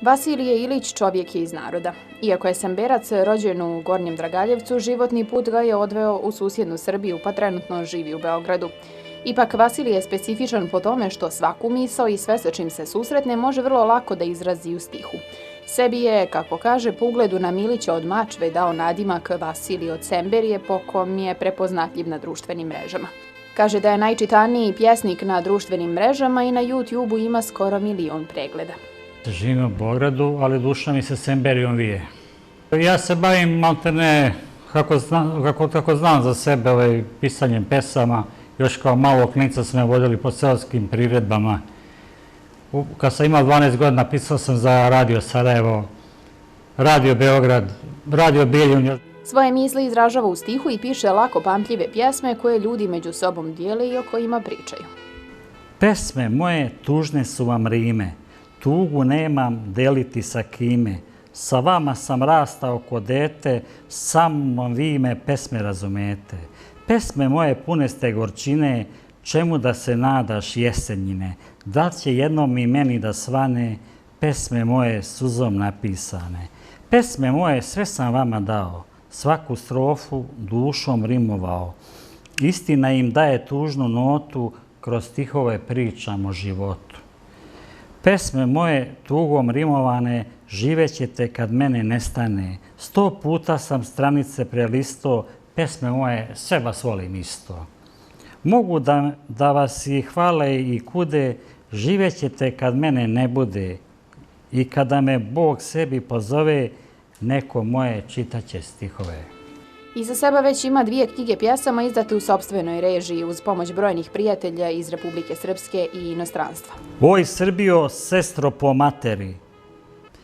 Vasilije Ilić čovjek je iz naroda. Iako je Semberac rođen u Gornjem Dragaljevcu, životni put ga je odveo u susjednu Srbiju, pa trenutno živi u Beogradu. Ipak Vasilije je specifičan po tome što svaku misao i sve sa čim se susretne može vrlo lako da izrazi u stihu. Sebi je, kako kaže, po ugledu na Milića od Mačve dao nadimak Vasilije od Semberije, po kom je prepoznatljiv na društvenim mrežama. Kaže da je najčitaniji pjesnik na društvenim mrežama i na YouTube-u ima skoro 1 milion pregleda. Živim u Beogradu, ali duša mi se Semberijom vije. Ja se bavim maltene, kako znam za sebe, pisanjem pesama. Još kao malo klinca smo me vodili po seoskim priredbama. Kad sam imao 12 godina, pisao sam za Radio Sarajevo, Radio Beograd, Radio Bijeljun. Svoje misli izražava u stihu i piše lako pamtljive pjesme koje ljudi među sobom dijele i o kojima pričaju. Pesme moje tužne su vam rime, tugu nemam deliti sa kime. Sa vama sam rastao ko dete, samo vi me pesme razumete. Pesme moje pune ste gorčine, čemu da se nadaš jesenjine. Da će jednom i meni da svane, pesme moje suzom napisane. Pesme moje sve sam vama dao, svaku strofu dušom rimovao. Istina im daje tužnu notu, kroz stihove pričam o životu. Pesme moje tugom rimovane, živećete kad mene nestane. 100 puta sam stranice prelisto, pesme moje sve vas volim isto. Mogu da vas i hvale i kude, živećete kad mene ne bude. I kada me Bog sebi pozove, neko moje čitaće stihove. Iza sebe već ima 2 knjige pjesama izdate u sopstvenoj režiji uz pomoć brojnih prijatelja iz Republike Srpske i inostranstva. Oj Srbijo, sestro po materi,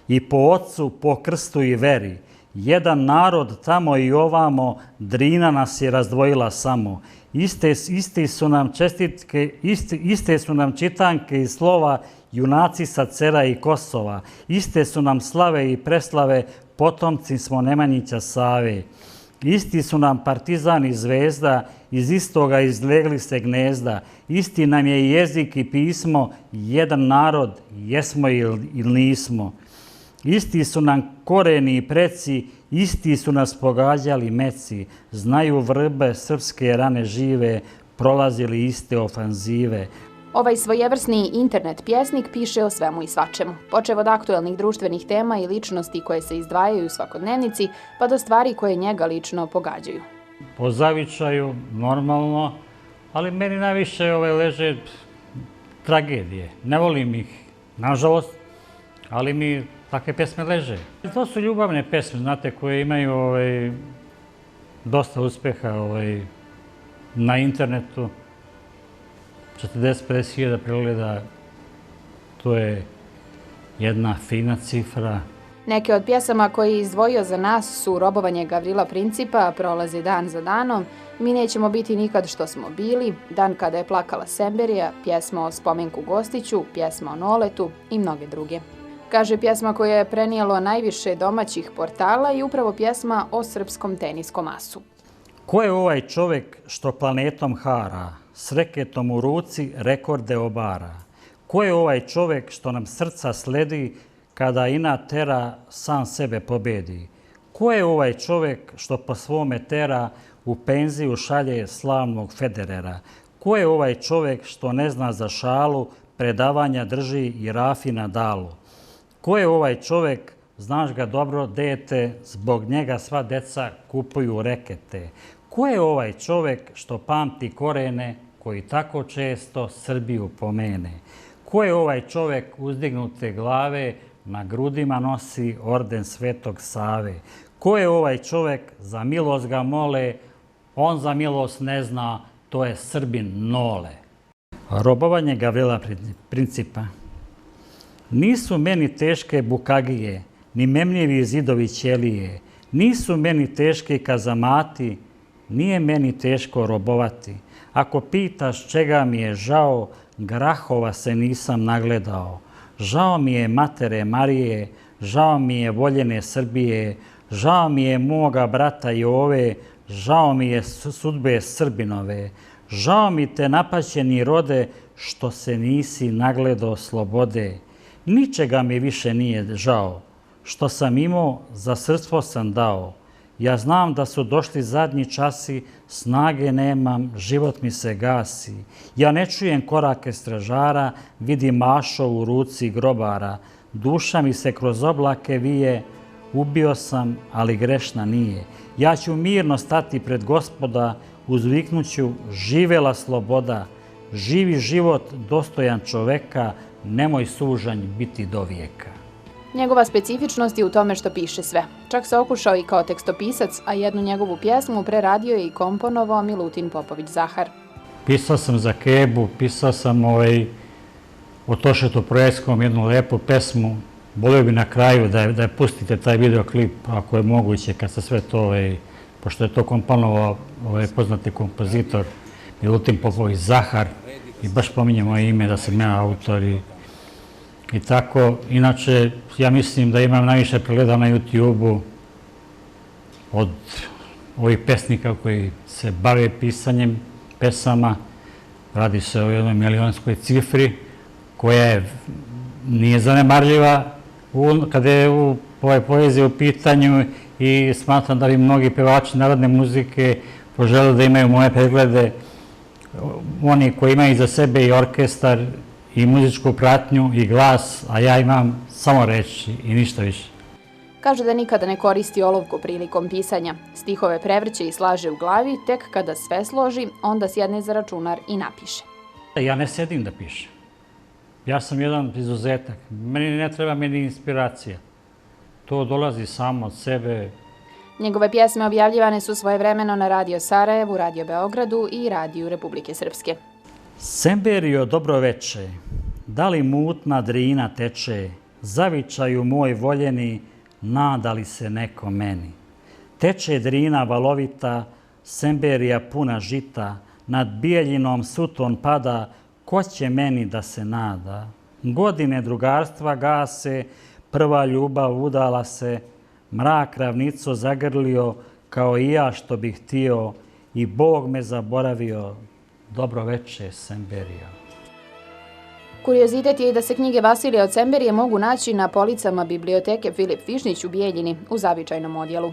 i po ocu, po krstu i veri, jedan narod tamo i ovamo, Drina nas je razdvojila samo. Iste su nam čitanke i slova, junaci sa Cera i Kosova. Iste su nam slave i preslave, potomci smo Nemanjića Save. Isti su nam partizan i zvezda, iz istoga izlegli se gnezda. Isti nam je jezik i pismo, jedan narod, jesmo ili nismo. Isti su nam koreni i preci, isti su nas pogađali meci. Znaju vrbe srpske rane žive, prolazili iste ofanzive. Ovaj svojevrsni internet pjesnik piše o svemu i svačemu, počev od aktuelnih društvenih tema i ličnosti koje se izdvajaju u svakodnevnici, pa do stvari koje njega lično pogađaju. Po zavičaju, normalno, ali meni najviše leže tragedije. Ne volim ih, nažalost, ali mi takve pesme leže. To su ljubavne pesme, znate, koje imaju dosta uspeha na internetu. 40-50 hiljada pregleda, to je jedna fina cifra. Neke od pjesama koje je izdvojio za nas su Robovanje Gavrila Principa, Prolazi dan za danom, Mi nećemo biti nikad što smo bili, Dan kada je plakala Semberija, pjesma o Spomenku Gostiću, pjesma o Noletu i mnoge druge. Kaže pjesma koja je prenijelo najviše domaćih portala i upravo pjesma o srpskom teniskom asu. Ko je ovaj čovjek što planetom hara, s reketom u ruci rekorde obara? Ko je ovaj čovjek što nam srca sledi, kada inat tera sam sebe pobedi? Ko je ovaj čovjek što po svome tera u penziju šalje slavnog Federera? Ko je ovaj čovjek što ne zna za šalu, predavanja drži i Rafi Nadalu? Ko je ovaj čovjek, znaš ga dobro, dete, zbog njega sva deca kupuju rekete? Ko je ovaj čovjek što pamti korene, koji tako često Srbiju pomene? Ko je ovaj čovjek uzdignute glave, na grudima nosi orden Svetog Save? Ko je ovaj čovjek, za milost ga mole, on za milost ne zna, to je Srbin Nole. Robovanje Gavrila Principa. Nisu meni teške bukagije, ni memljivi zidovi ćelije. Nisu meni teške kazamati, nije meni teško robovati. Ako pitaš čega mi je žao, grahova se nisam nagledao. Žao mi je matere Marije, žao mi je voljene Srbije, žao mi je moga brata Jove, žao mi je sudbe Srbinove. Žao mi te napaćeni rode, što se nisi nagledao slobode. Ničega mi više nije žao, što sam imao, za srstvo sam dao. Ja znam da su došli zadnji časi, snage nemam, život mi se gasi. Ja ne čujem korake stražara, vidim mašo u ruci grobara. Duša mi se kroz oblake vije, ubio sam, ali grešna nije. Ja ću mirno stati pred Gospoda, uzviknuću živela sloboda. Živi život dostojan čoveka, nemoj sužanj biti do vijeka. Njegova specifičnost je u tome što piše sve. Čak se okušao i kao tekstopisac, a jednu njegovu pjesmu preradio je i komponovao Milutin Popović Zahar. Pisao sam za Kebu, pisao sam o Tošetu Projeskom jednu lepu pesmu. Volio bi na kraju da je pustite taj videoklip, ako je moguće, kad se sve to, pošto je to komponovao poznati kompozitor Milutin Popović Zahar, i baš pominje moje ime da sam ja autor i tako. Inače, ja mislim da imam najviše pregleda na YouTube-u od ovih pesnika koji se bave pisanjem pesama. Radi se o jednoj milionskoj cifri koja nije zanemarljiva kada je poezija u pitanju i smatram da bi mnogi pevači narodne muzike požele da imaju moje preglede. Oni koji imaju za sebe i orkestar i muzičku pratnju i glas, a ja imam samo reči i ništa više. Kaže da nikada ne koristi olovku prilikom pisanja. Stihove prevrće i slaže u glavi, tek kada sve složi, onda sjedne za računar i napiše. Ja ne sedim da pišem. Ja sam jedan izuzetak. Ne treba meni inspiracija. To dolazi samo od sebe. Njegove pjesme objavljivane su svojevremeno na Radio Sarajevu, Radio Beogradu i Radiju Republike Srpske. Semberio, dobro veče, da li mutna Drina teče, zavičaju moj voljeni, nada li se neko meni. Teče Drina valovita, Semberija puna žita, nad Bijeljinom suton pada, ko će meni da se nada. Godine drugarstva gase, prva ljubav udala se, mrak ravnico zagrlio, kao i ja što bih htio, i Bog me zaboravio, dobro veče, Semberija. Kuriozitet je i da se knjige Vasilija od Semberije mogu naći na policama biblioteke Filip Višnjić u Bijeljini u zavičajnom odjelu.